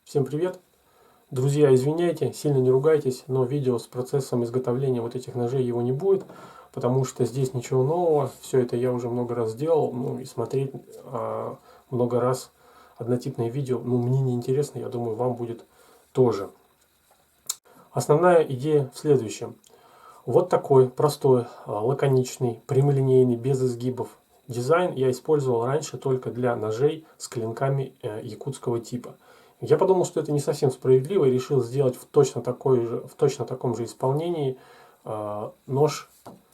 Всем привет! Друзья, извиняйте, сильно не ругайтесь, но видео с процессом изготовления вот этих ножей его не будет, потому что здесь ничего нового, все это я уже много раз делал, ну и смотреть много раз однотипное видео, ну мне не интересно, я думаю, вам будет тоже. Основная идея в следующем. Вот такой простой, лаконичный, прямолинейный, без изгибов дизайн я использовал раньше только для ножей с клинками якутского типа. Я подумал, что это не совсем справедливо и решил сделать в точно таком же исполнении нож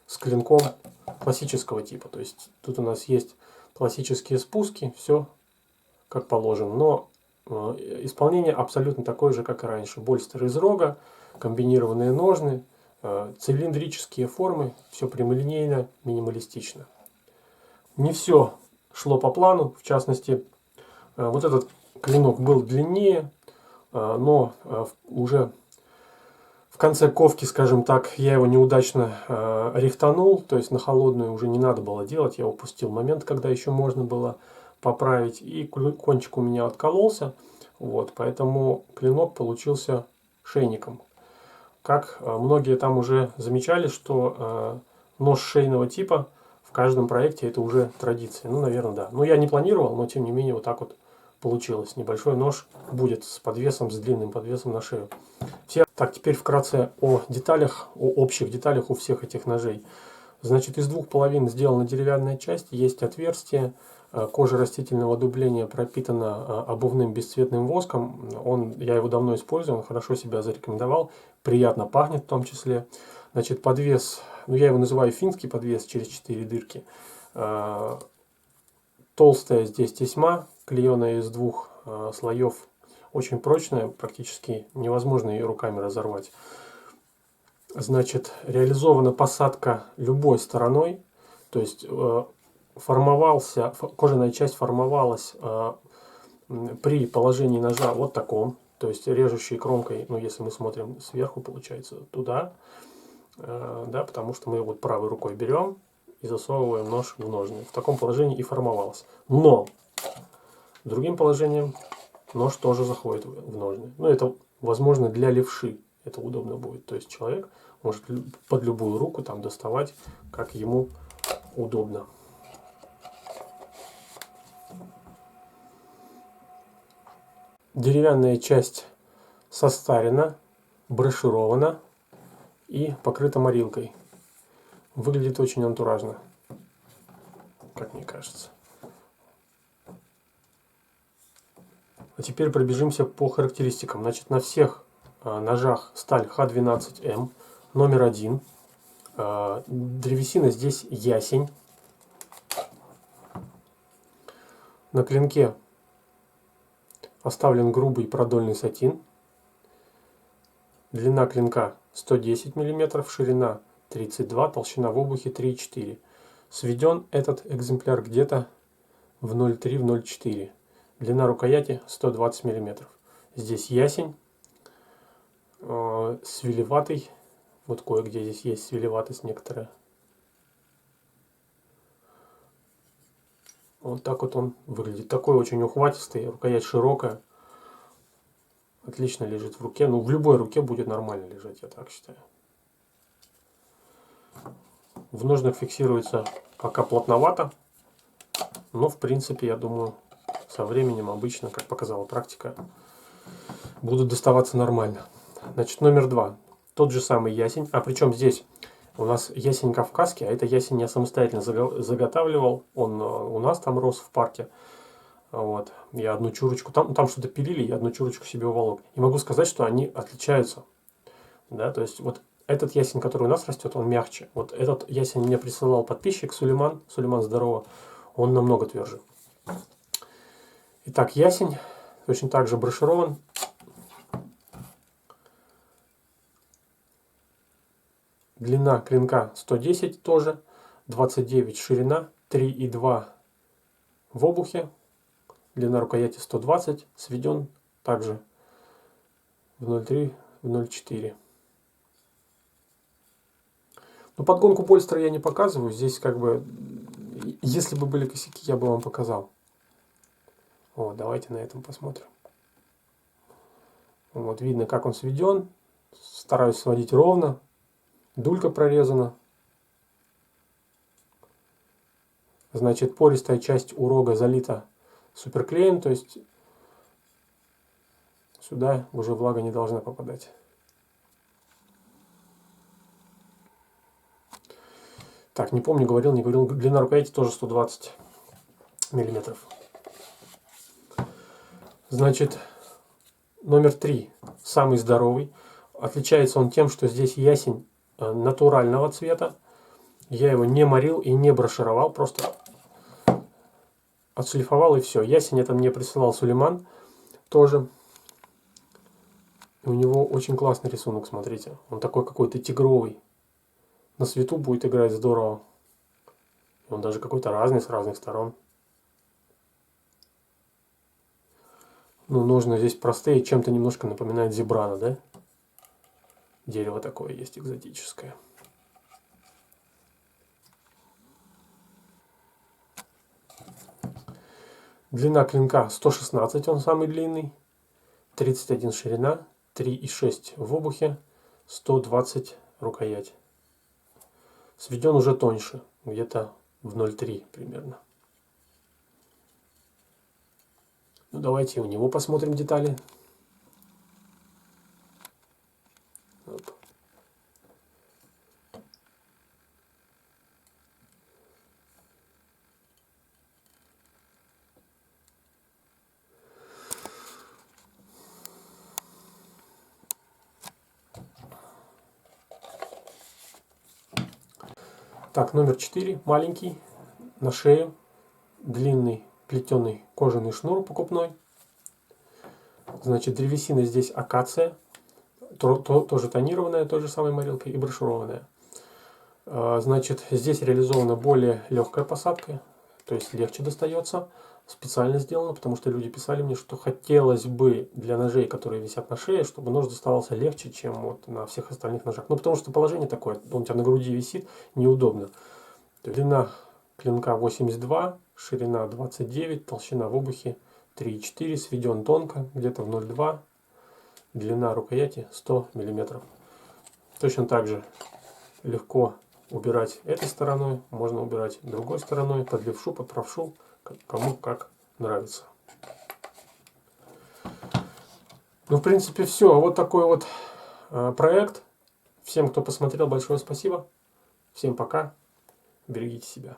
с клинком классического типа. То есть тут у нас есть классические спуски, все как положено, но исполнение абсолютно такое же, как и раньше. Больстер из рога, комбинированные ножны, цилиндрические формы, все прямолинейно, минималистично. Не все шло по плану, в частности, вот этот клинок был длиннее, но уже в конце ковки, скажем так, я его неудачно рихтанул, то есть на холодную уже не надо было делать, я упустил момент, когда еще можно было поправить, и кончик у меня откололся, вот, поэтому клинок получился шейником. Как многие там уже замечали, что нож шейного типа в каждом проекте это уже традиция. Ну, наверное, да. Ну, я не планировал, но тем не менее вот так вот получилось. Небольшой нож будет с подвесом, с длинным подвесом на шею. Так, теперь вкратце о деталях, о общих деталях у всех этих ножей. Значит, из двух половин сделана деревянная часть, есть отверстие, кожа растительного дубления пропитана обувным бесцветным воском. Я его давно использую, он хорошо себя зарекомендовал, приятно пахнет в том числе. Значит, подвес, ну я его называю финский подвес через 4 дырки. Толстая здесь тесьма, клееная из двух слоев, очень прочная, практически невозможно ее руками разорвать. Значит, реализована посадка любой стороной, то есть кожаная часть формовалась при положении ножа вот таком, то есть режущей кромкой, ну если мы смотрим сверху, получается туда, да, потому что мы вот правой рукой берем и засовываем нож в ножны. В таком положении и формовалась. Но другим положением нож тоже заходит в ножны. Ну это возможно для левши, это удобно будет, то есть человек может под любую руку там доставать, как ему удобно. Деревянная часть состарена, броширована и покрыта морилкой. Выглядит очень антуражно, как мне кажется. А теперь пробежимся по характеристикам. Значит, на всех ножах сталь Х12М номер 1. Древесина здесь ясень. На клинке оставлен грубый продольный сатин. Длина клинка 110 мм, ширина 32, толщина в обухе 3,4. Сведен этот экземпляр где-то в 0,3-0,4. Длина рукояти 120 мм. Здесь ясень, свелеватый. Вот кое-где здесь есть свелеватость некоторая. Вот так вот он выглядит. Такой очень ухватистый, рукоять широкая. Отлично лежит в руке. Ну, в любой руке будет нормально лежать, я так считаю. В ножнах фиксируется пока плотновато. Но, в принципе, я думаю, со временем обычно, как показала практика, будут доставаться нормально. Значит, номер 2. Тот же самый ясень. А причем здесь у нас ясень кавказский, а это ясень я самостоятельно заготавливал. Он у нас там рос в парке. Вот. Я одну чурочку, там что-то пилили, я одну чурочку себе уволок. И могу сказать, что они отличаются. Да, то есть вот этот ясень, который у нас растет, он мягче. Вот этот ясень мне присылал подписчик Сулейман. Сулейман, здорово. Он намного тверже. Итак, ясень точно так же броширован. Длина клинка 110 тоже, 29 ширина, 3,2 в обухе. Длина рукояти 120, сведен также в 0,3-0,4. Но подгонку больстера я не показываю. Здесь как бы, если бы были косяки, я бы вам показал. Вот, давайте на этом посмотрим. Вот видно, как он сведен. Стараюсь сводить ровно. Дулька прорезана. Значит, пористая часть у рога залита суперклеем, то есть сюда уже влага не должна попадать. Так, не помню, говорил, не говорил. Длина рукояти тоже 120 миллиметров. Значит, номер 3, самый здоровый. Отличается он тем, что здесь ясень натурального цвета. Я его не морил и не брошировал, просто отшлифовал и все. Ясень это мне присылал Сулейман тоже. У него очень классный рисунок, смотрите. Он такой какой-то тигровый. На свету будет играть здорово. Он даже какой-то разный, с разных сторон. Ну, ножны здесь простые, чем-то немножко напоминает зебрана, да? Дерево такое есть экзотическое. Длина клинка 116, он самый длинный. 31 ширина, 3,6 в обухе, 120 рукоять. Сведен уже тоньше, где-то в 0,3 примерно. Ну, давайте у него посмотрим детали. Оп. Так, номер 4, маленький, на шею, длинный плетеный кожаный шнур покупной. Значит, древесина здесь акация, тоже тонированная, той же самой морилкой и брошированная. Значит, здесь реализована более легкая посадка, то есть легче достается. Специально сделано, потому что люди писали мне, что хотелось бы для ножей, которые висят на шее, чтобы нож доставался легче, чем вот на всех остальных ножах. Ну, потому что положение такое, он у тебя на груди висит, неудобно. Длина клинка 82, ширина 29, толщина в обухе 3,4, сведен тонко, где-то в 0,2, длина рукояти 100 мм. Точно так же легко убирать этой стороной, можно убирать другой стороной, под левшу, под правшу, кому как нравится. Ну, в принципе, все. Вот такой вот проект. Всем, кто посмотрел, большое спасибо. Всем пока. Берегите себя.